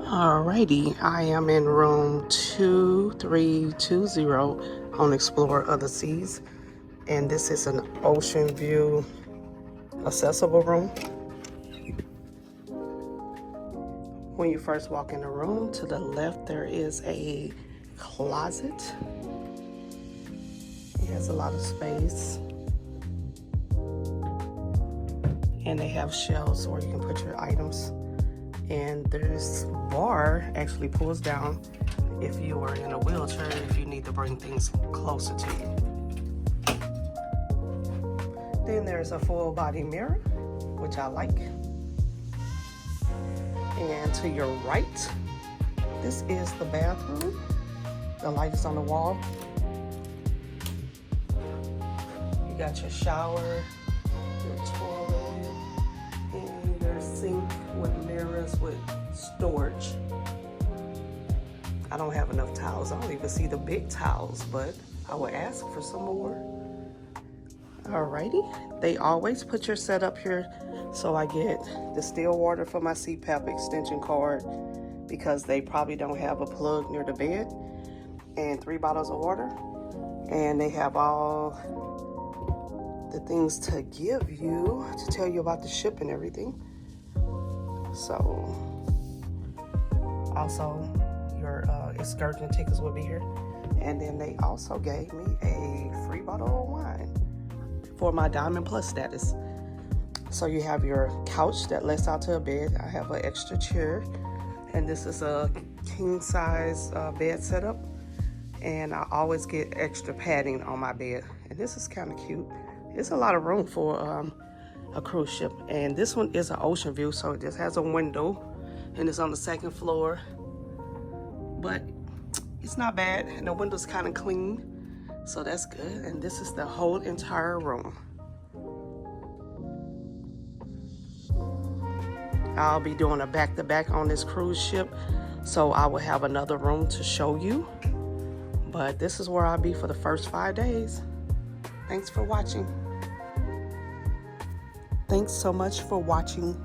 Alrighty, I am in room 2320 on Explore Other Seas, and this is an Oceanview Accessible Room. When you first walk in the room, to the left there is a closet. It has a lot of space, and they have shelves where you can put your items. And this bar actually pulls down if you are in a wheelchair, if you need to bring things closer to you. Then there's a full body mirror, which I like. And to your right, this is the bathroom. The light is on the wall. You got your shower, your toilet, and your sink with mirrors with storage. I don't have enough towels. I don't even see the big towels, but I will ask for some more. Alrighty, they always put your setup here. So I get the still water for my CPAP extension cord because they probably don't have a plug near the bed, and 3 bottles of water. And they have all the things to give you to tell you about the ship and everything. So also your excursion tickets will be here. And then they also gave me a free bottle of wine for my Diamond Plus status. So you have your couch that lets out to a bed. I have an extra chair, and this is a king size bed setup. And I always get extra padding on my bed. And this is kind of cute. It's a lot of room for a cruise ship. And this one is an ocean view, so it just has a window, and it's on the 2nd floor. But it's not bad, and the window's kind of clean, so that's good. And this is the whole entire room. I'll be doing a back-to-back on this cruise ship, so I will have another room to show you. But this is where I'll be for the first 5 days. Thanks for watching. Thanks so much for watching.